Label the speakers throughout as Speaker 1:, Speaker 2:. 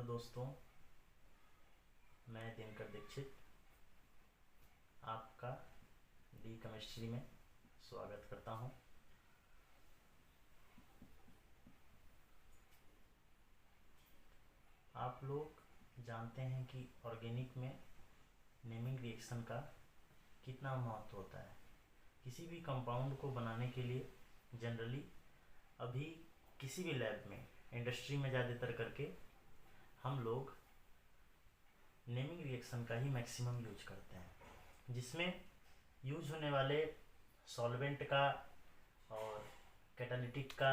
Speaker 1: Hello दोस्तों, मैं दिनकर दीक्षित आपका डी केमिस्ट्री में स्वागत करता हूं। आप लोग जानते हैं कि ऑर्गेनिक में नेमिंग रिएक्शन का कितना महत्व होता है। किसी भी कंपाउंड को बनाने के लिए जनरली अभी किसी भी लैब में, इंडस्ट्री में ज़्यादातर करके हम लोग नेमिंग रिएक्शन का ही मैक्सिमम यूज करते हैं, जिसमें यूज होने वाले सॉल्वेंट का और कैटालिटिक का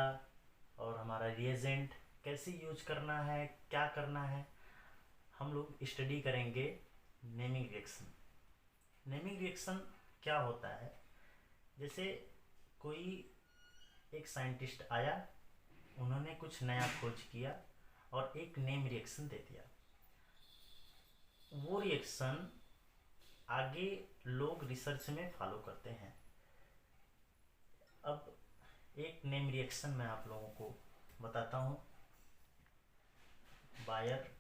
Speaker 1: और हमारा रिएजेंट कैसे यूज करना है, क्या करना है, हम लोग स्टडी करेंगे। नेमिंग रिएक्शन क्या होता है? जैसे कोई एक साइंटिस्ट आया, उन्होंने कुछ नया खोज किया और एक नेम रिएक्शन दे दिया। वो रिएक्शन आगे लोग रिसर्च में फॉलो करते हैं। अब एक नेम रिएक्शन मैं आप लोगों को बताता हूँ। Baeyer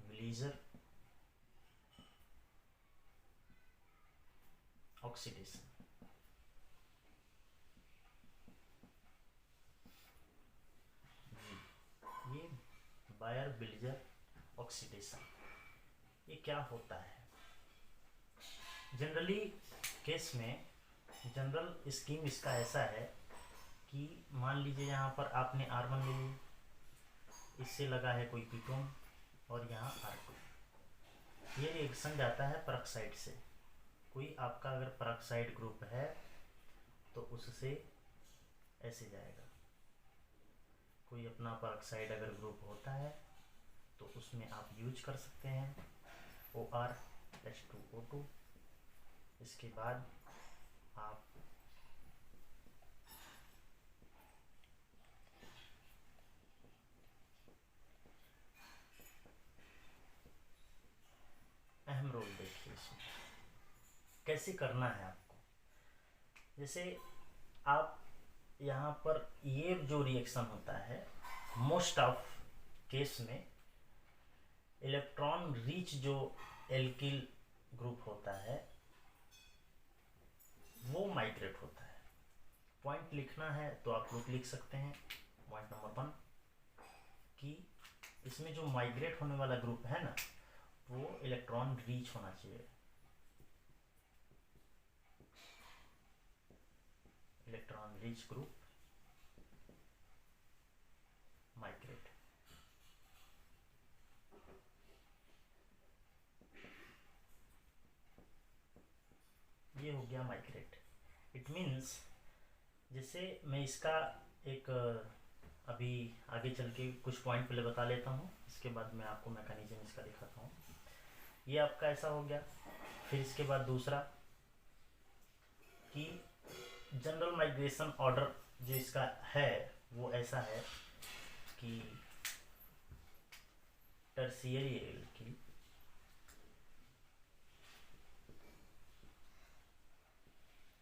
Speaker 1: Villiger oxidation. ये बायर विलीजर ऑक्सीडेशन ये क्या होता है? जनरली केस में जनरल स्कीम इसका ऐसा है कि मान लीजिए यहाँ पर आपने R1 ले ली, इससे लगा है कोई कीटोन और यहाँ R2। ये रिएक्शन जाता है परऑक्साइड से। कोई आपका अगर परऑक्साइड ग्रुप है तो उससे ऐसे जाएगा। कोई अपना परऑक्साइड अगर ग्रुप होता है तो उसमें आप यूज कर सकते हैं OR+2O2। इसके बाद आप अहम रोल देखिए इसमें कैसे करना है आपको। जैसे आप यहाँ पर ये जो रिएक्शन होता है, मोस्ट ऑफ केस में इलेक्ट्रॉन रिच जो एल्किल ग्रुप होता है वो माइग्रेट होता है। पॉइंट लिखना है तो आप लोग लिख सकते हैं। पॉइंट नंबर 1 कि इसमें जो माइग्रेट होने वाला ग्रुप है ना, वो इलेक्ट्रॉन रिच होना चाहिए। Electron rich group migrate. ये हो गया माइग्रेट। इट मीन्स जैसे मैं इसका एक अभी आगे चल के कुछ पॉइंट पहले बता लेता हूँ, इसके बाद मैं आपको मैकेनिज्म इसका दिखाता हूँ। ये आपका ऐसा हो गया। फिर इसके बाद दूसरा कि जनरल माइग्रेशन ऑर्डर जो इसका है वो ऐसा है कि टर्शियरी एल्किल,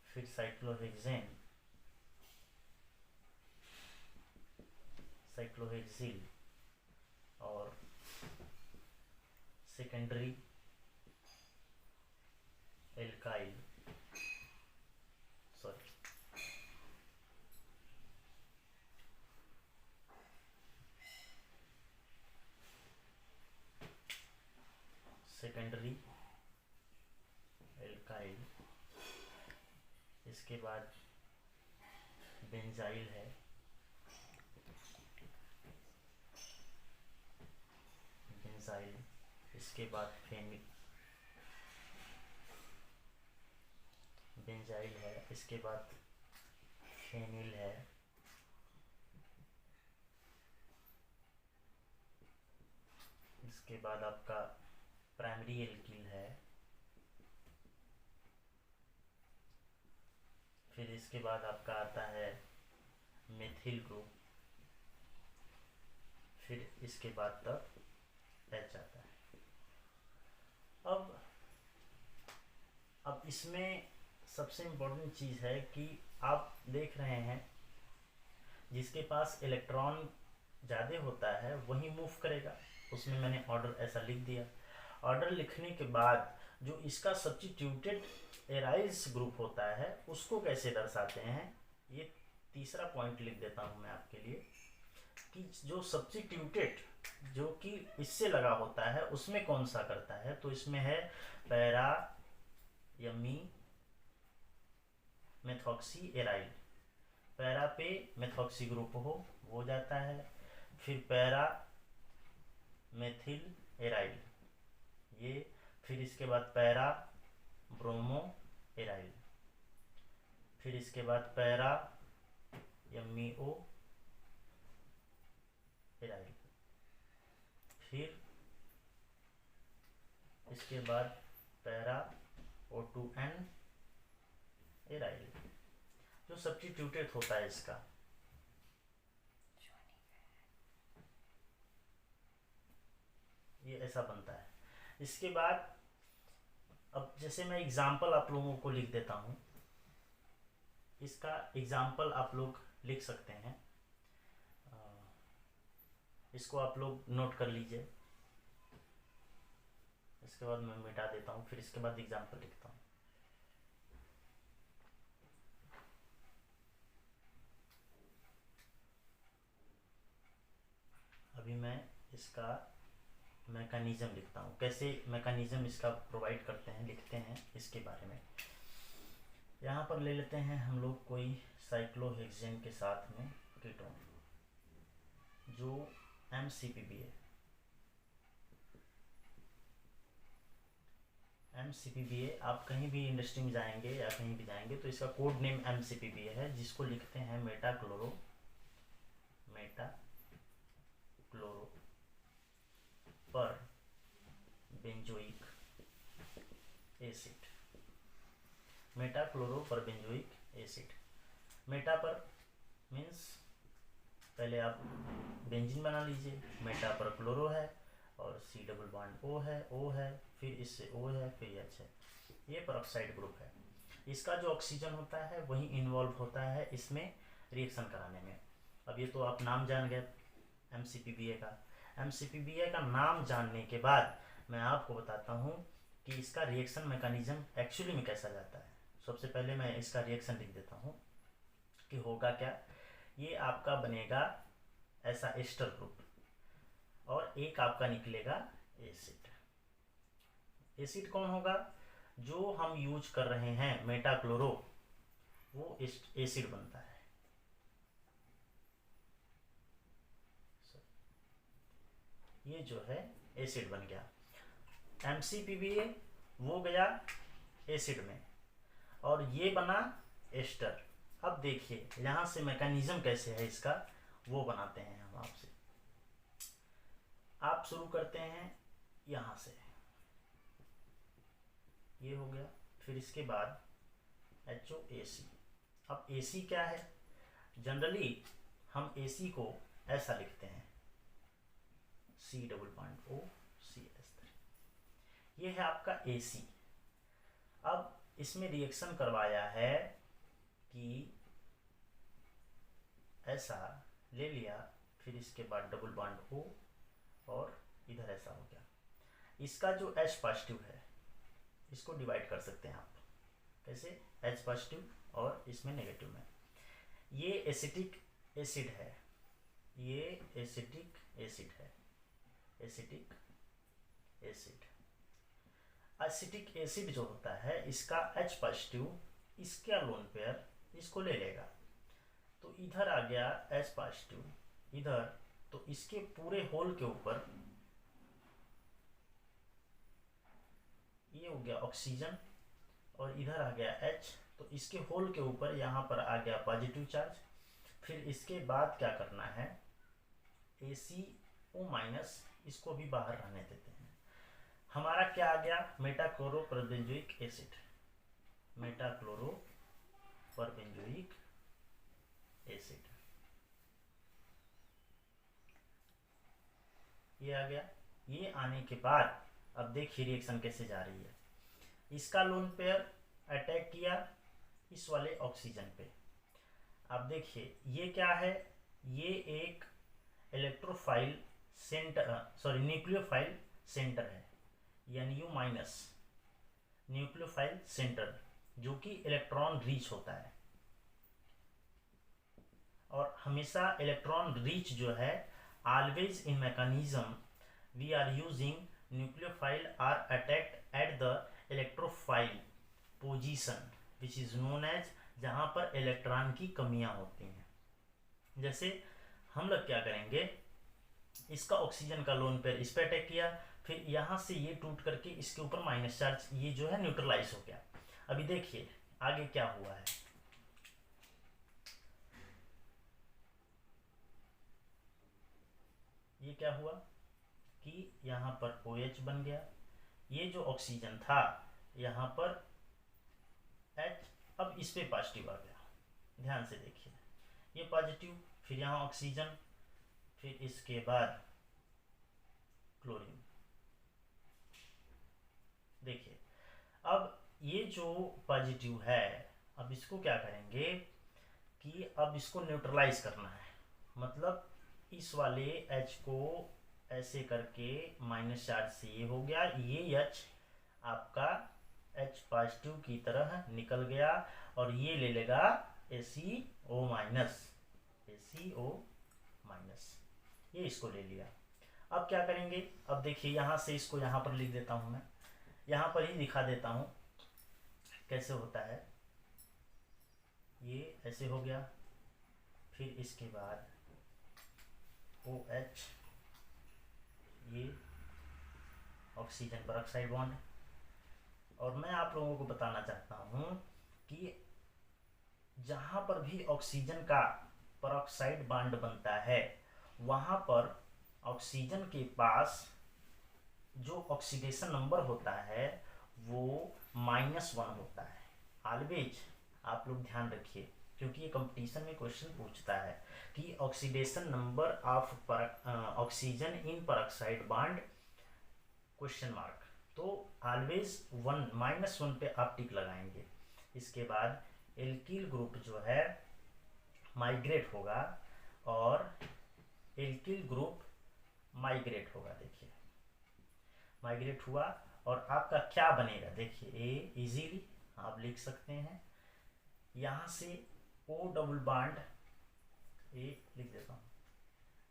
Speaker 1: फिर साइक्लोहेक्सेन, साइक्लोहेक्सिल और सेकेंडरी एल्काइल सेकेंडरी एल्काइल। इसके बाद बेंजाइल है, बेंजाइल। इसके बाद फेनिल, बेंजाइल है। इसके बाद फेनिल है। इसके बाद आपका प्राइमरी एल्किल है। फिर इसके बाद आपका आता है मेथिल ग्रुप। फिर इसके बाद तक H आता है। अब इसमें सबसे इम्पोर्टेंट चीज़ है कि आप देख रहे हैं जिसके पास इलेक्ट्रॉन ज़्यादा होता है वही मूव करेगा। उसमें मैंने ऑर्डर ऐसा लिख दिया। ऑर्डर लिखने के बाद जो इसका सब्स्टिट्यूटेड एराइल्स ग्रुप होता है उसको कैसे दर्शाते हैं, ये तीसरा पॉइंट लिख देता हूँ मैं आपके लिए कि जो सब्स्टिट्यूटेड जो कि इससे लगा होता है उसमें कौन सा करता है, तो इसमें है para yummy methoxy aryl. Para पे मेथॉक्सी ग्रुप हो जाता है, फिर पैरा मेथिल एराइल ये, फिर इसके बाद पैरा ब्रोमो एराइल, फिर इसके बाद पैरा यमीओ एराइल, फिर इसके बाद पैरा O2N एराइल जो सब्स्टिट्यूटेड होता है इसका। ये ऐसा बनता है। इसके बाद अब जैसे मैं एग्जाम्पल आप लोगों को लिख देता हूँ, इसका एग्जाम्पल आप लोग लिख सकते हैं, इसको आप लोग नोट कर लीजिए। इसके बाद मैं मिटा देता हूँ, फिर इसके बाद एग्जाम्पल लिखता हूँ। अभी मैं इसका मैकेनिज्म लिखता हूँ, कैसे मैकेनिज्म इसका प्रोवाइड करते हैं लिखते हैं इसके बारे में। यहाँ पर ले लेते हैं हम लोग कोई साइक्लोहेक्सेन के साथ में कीटोन जो MCPB है। MCPB आप कहीं भी इंडस्ट्री में जाएंगे या कहीं भी जाएंगे तो इसका कोड नेम MCPB है, जिसको लिखते हैं मेटाक्लोरो पर बेंजोइक एसिड। मेटाक्लोरो पर बेंजोइक एसिड, मेटा पर मीन्स पहले आप बेंजीन बना लीजिए, मेटा पर क्लोरो है और C डबल बॉन्ड O है, फिर इससे O है, फिर H है, ये परऑक्साइड ग्रुप है। इसका जो ऑक्सीजन होता है वही इन्वॉल्व होता है इसमें रिएक्शन कराने में। अब ये तो आप नाम जान गए MCPBA का। MCPBA का नाम जानने के बाद मैं आपको बताता हूँ कि इसका रिएक्शन मैकेनिज्म एक्चुअली में कैसा जाता है। सबसे पहले मैं इसका रिएक्शन लिख देता हूँ कि होगा क्या। ये आपका बनेगा ऐसा एस्टर ग्रुप और एक आपका निकलेगा एसिड। एसिड कौन होगा, जो हम यूज कर रहे हैं मेटाक्लोरो, वो एसिड बनता है। ये जो है एसिड बन गया। MCPBA वो गया एसिड में और ये बना एस्टर। अब देखिए यहाँ से मैकेनिज्म कैसे है इसका वो बनाते हैं हम आपसे। आप शुरू करते हैं यहाँ से, ये हो गया, फिर इसके बाद HOAC। अब AC क्या है, जनरली हम AC को ऐसा लिखते हैं C double bond O CH3, ये है आपका AC। अब इसमें रिएक्शन करवाया है कि ऐसा ले लिया, फिर इसके बाद डबल बॉन्ड O और इधर ऐसा हो गया। इसका जो H पॉजिटिव है इसको डिवाइड कर सकते हैं आप, कैसे, H पॉजिटिव और इसमें नेगेटिव में। ये एसिटिक एसिड है, ये एसिटिक एसिड है, एसिटिक एसिड। एसिटिक एसिड जो होता है इसका H पॉजिटिव इसका लोन पेयर इसको ले लेगा, तो इधर आ गया H पॉजिटिव इधर, तो इसके पूरे होल के ऊपर ये हो गया ऑक्सीजन और इधर आ गया H, तो इसके होल के ऊपर यहाँ पर आ गया पॉजिटिव चार्ज। फिर इसके बाद क्या करना है, ACO- इसको भी बाहर रहने देते हैं। हमारा क्या आ गया, मेटाक्लोरो परबेंजोइक एसिड, मेटाक्लोरो परबेंजोइक एसिड, ये आ गया। ये आने के बाद अब देखिए रिएक्शन कैसे जा रही है। इसका लोन पेयर अटैक किया इस वाले ऑक्सीजन पे। अब देखिए ये क्या है, ये एक electrophile centre, sorry nucleophile centre है, NU माइनस न्यूक्लियोफाइल सेंटर, जो कि इलेक्ट्रॉन रीच होता है। और हमेशा इलेक्ट्रॉन रीच जो है, always in mechanism we are using nucleophile are attacked at the electrophile position which is known as, जहां पर इलेक्ट्रॉन की कमियां होती हैं। जैसे हम लोग क्या करेंगे, इसका ऑक्सीजन का लोन पेयर इस पे अटैक किया, फिर यहाँ से ये टूट करके इसके ऊपर माइनस चार्ज, ये जो है न्यूट्रलाइज हो गया। अभी देखिए आगे क्या हुआ है। ये क्या हुआ कि यहाँ पर OH बन गया, ये जो ऑक्सीजन था यहाँ पर H, अब इस पे पॉजिटिव आ गया। ध्यान से देखिए, ये पॉजिटिव, फिर यहाँ ऑक्सीजन, फिर इसके बाद क्लोरीन। देखिए अब ये जो पॉजिटिव है, अब इसको क्या करेंगे कि अब इसको न्यूट्रलाइज करना है। मतलब इस वाले H को ऐसे करके माइनस चार्ज से ये हो गया, ये H आपका H पॉजिटिव की तरह निकल गया, और ये ले लेगा ACO माइनस, ACO माइनस, ये इसको ले लिया। अब क्या करेंगे, अब देखिए यहाँ से इसको यहाँ पर लिख देता हूँ, मैं यहाँ पर ही दिखा देता हूँ कैसे होता है। ये ऐसे हो गया, फिर इसके बाद OH, ये ऑक्सीजन पेरोक्साइड बॉन्ड। और मैं आप लोगों को बताना चाहता हूँ कि जहाँ पर भी ऑक्सीजन का पेरोक्साइड बॉन्ड बनता है, वहाँ पर ऑक्सीजन के पास जो ऑक्सीडेशन नंबर होता है वो -1 होता है। ऑलवेज आप लोग ध्यान रखिए, क्योंकि ये कंपटीशन में क्वेश्चन पूछता है कि oxidation number of oxygen in peroxide bond question mark, तो ऑलवेज -1 पे आप टिक लगाएंगे। इसके बाद एल्किल ग्रुप जो है माइग्रेट होगा, और एल्किल ग्रुप माइग्रेट होगा। देखिए माइग्रेट हुआ, और आपका क्या बनेगा, देखिए ए इजीली आप लिख सकते हैं। यहाँ से O डबल बॉन्ड, ए लिख देता हूँ,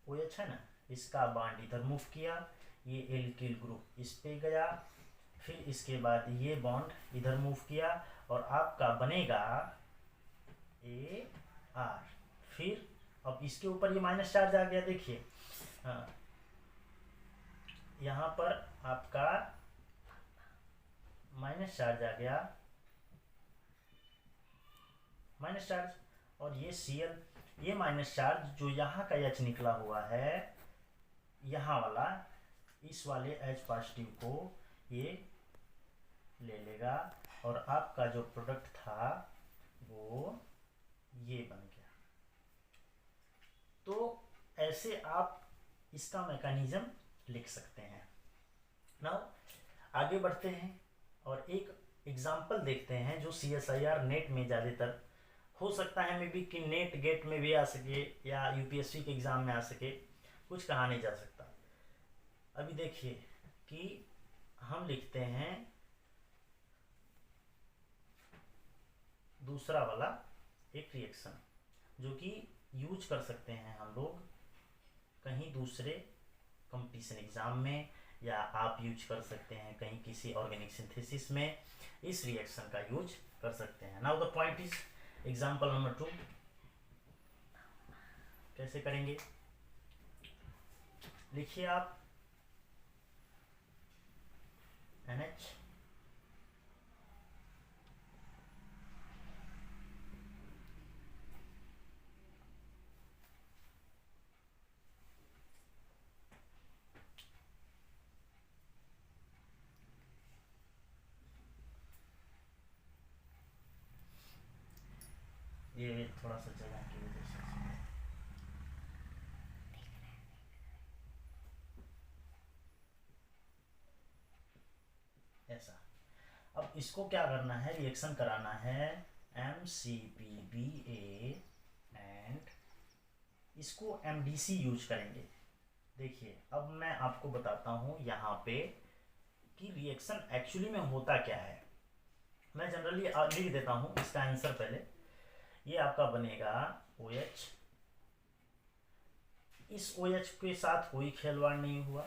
Speaker 1: OH है ना, इसका बॉन्ड इधर मूव किया, ये एल्किल ग्रुप इस पे गया, फिर इसके बाद ये बॉन्ड इधर मूव किया, और आपका बनेगा AR। फिर अब इसके ऊपर ये माइनस चार्ज आ गया, देखिए हाँ, यहाँ पर आपका माइनस चार्ज आ गया, माइनस चार्ज, और ये Cl, ये माइनस चार्ज जो यहाँ का H निकला हुआ है, यहाँ वाला, इस वाले H पॉजिटिव को ये ले लेगा, और आपका जो प्रोडक्ट था वो ये बन गया। तो ऐसे आप इसका मैकेनिज्म लिख सकते हैं। नाउ आगे बढ़ते हैं और एक एग्जाम्पल देखते हैं जो CSIR नेट में ज़्यादातर, हो सकता है मे बी कि नेट गेट में भी आ सके या UPSC के एग्ज़ाम में आ सके, कुछ कहा नहीं जा सकता। अभी देखिए कि हम लिखते हैं दूसरा वाला एक रिएक्शन, जो कि यूज कर सकते हैं हम लोग कहीं दूसरे कंपटीशन एग्ज़ाम में, या आप यूज कर सकते हैं कहीं किसी ऑर्गेनिक सिंथेसिस में, इस रिएक्शन का यूज कर सकते हैं। Now the point is example number 2, कैसे करेंगे, लिखिए आप NH ये थोड़ा सा जगह की वजह से ऐसा। अब इसको क्या करना है, रिएक्शन कराना है MCPBA एंड इसको MDC यूज करेंगे। देखिए अब मैं आपको बताता हूँ यहाँ पे कि रिएक्शन एक्चुअली में होता क्या है। मैं जनरली लिख देता हूँ इसका आंसर पहले। ये आपका बनेगा OH। इस OH के साथ कोई खिलवाड़ नहीं हुआ।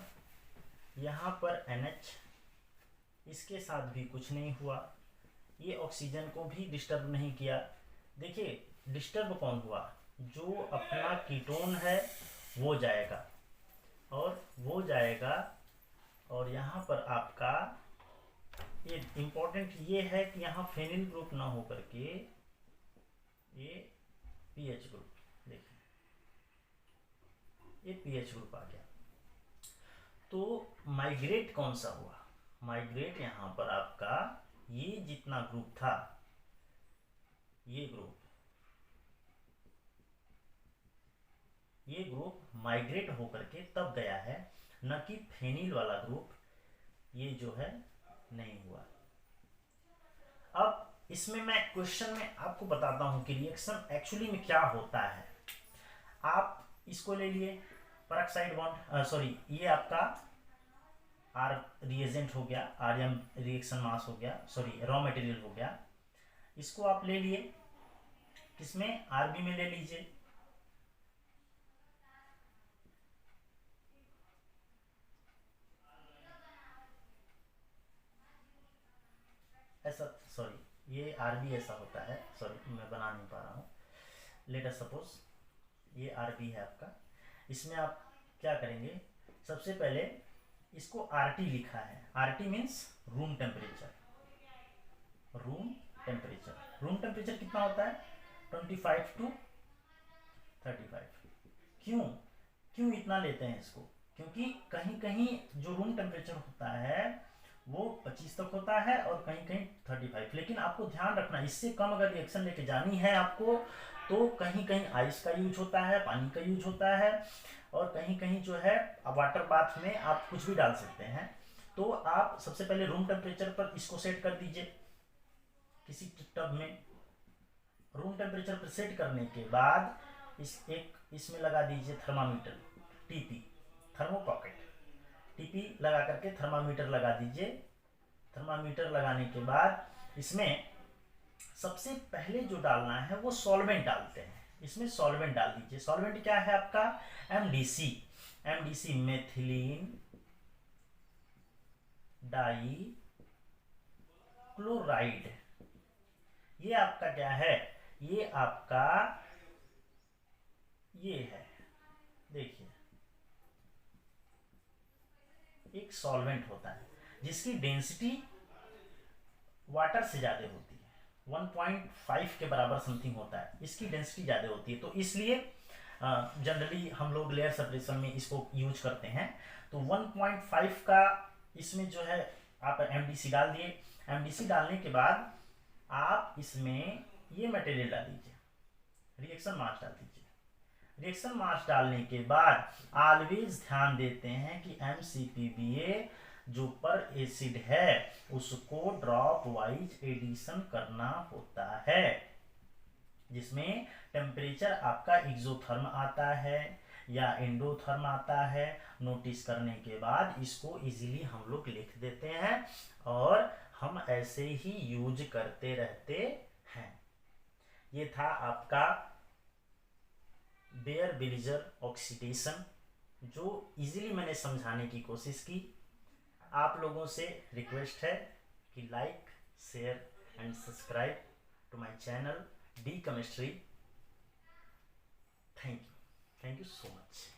Speaker 1: यहाँ पर NH, इसके साथ भी कुछ नहीं हुआ। ये ऑक्सीजन को भी डिस्टर्ब नहीं किया। देखिए डिस्टर्ब कौन हुआ, जो अपना कीटोन है वो जाएगा और वो जाएगा, और यहाँ पर आपका ये इम्पोर्टेंट ये है कि यहाँ फेनिल ग्रुप ना हो करके ये पीएच ग्रुप, देखिए ये पीएच ग्रुप आ गया। तो माइग्रेट कौन सा हुआ, माइग्रेट यहाँ पर आपका ये जितना ग्रुप था, ये ग्रुप माइग्रेट होकर के तब गया है, न कि फेनिल वाला ग्रुप ये जो है नहीं हुआ। अब इसमें मैं क्वेश्चन में आपको बताता हूं कि रिएक्शन एक्चुअली में क्या होता है। आप इसको ले लिए पेरोक्साइड बॉन्ड, सॉरी ये आपका आर रिएजेंट हो गया, आरएम रिएक्शन मास हो गया, सॉरी रॉ मटेरियल हो गया। इसको आप ले लिए किसमें, आरबी में ले लीजिए। ऐसा, सॉरी ये आरबी ऐसा होता है, सॉरी मैं बना नहीं पा रहा हूँ। लेट अस सपोज ये आरबी है आपका। इसमें आप क्या करेंगे, सबसे पहले इसको आरटी लिखा है। RT means room temperature. Room temperature कितना होता है, 25 to 35। क्यों क्यों इतना लेते हैं इसको, क्योंकि कहीं कहीं जो रूम टेम्परेचर होता है वो 25 तक होता है और कहीं कहीं 35। लेकिन आपको ध्यान रखना, इससे कम अगर रिएक्शन लेके जानी है आपको तो कहीं कहीं आइस का यूज होता है, पानी का यूज होता है, और कहीं कहीं जो है वाटर बाथ में आप कुछ भी डाल सकते हैं। तो आप सबसे पहले रूम टेम्परेचर पर इसको सेट कर दीजिए किसी टब में। रूम टेम्परेचर पर सेट करने के बाद इसमें लगा दीजिए थर्मामीटर, टीपी, थर्मोपॉकेट, टीपी लगा करके थर्मामीटर लगा दीजिए। थर्मामीटर लगाने के बाद इसमें सबसे पहले जो डालना है वो सॉल्वेंट डालते हैं। इसमें सॉल्वेंट डाल दीजिए। सॉल्वेंट क्या है आपका, एमडीसी, मेथिलीन डाई क्लोराइड। ये आपका क्या है, ये आपका ये है, देखिए एक सॉल्वेंट होता है जिसकी डेंसिटी वाटर से ज्यादा होती है, 1.5 के बराबर समथिंग होता है, इसकी डेंसिटी ज्यादा होती है। तो इसलिए जनरली हम लोग लेयर सेपरेशन में इसको यूज करते हैं। तो 1.5 का इसमें जो है आप एमडीसी डाल दिए। एमडीसी डालने के बाद आप इसमें ये मटेरियल डाल दीजिए, रिएक्शन मास डाल दीजिए। रिएक्शन मास डालने के बाद ऑलवेज ध्यान देते हैं कि MCPBA जो पर एसिड है उसको ड्रॉप वाइज एडिशन करना होता है, जिसमें टेम्परेचर आपका एक्सोथर्म आता है या एंडोथर्म आता है। नोटिस करने के बाद इसको इजीली हम लोग लिख देते हैं और हम ऐसे ही यूज करते रहते हैं। ये था आपका बेयर बिलिजर ऑक्सीडेशन, जो इजीली मैंने समझाने की कोशिश की। आप लोगों से रिक्वेस्ट है कि like, share and subscribe to my channel D chemistry. Thank you so much.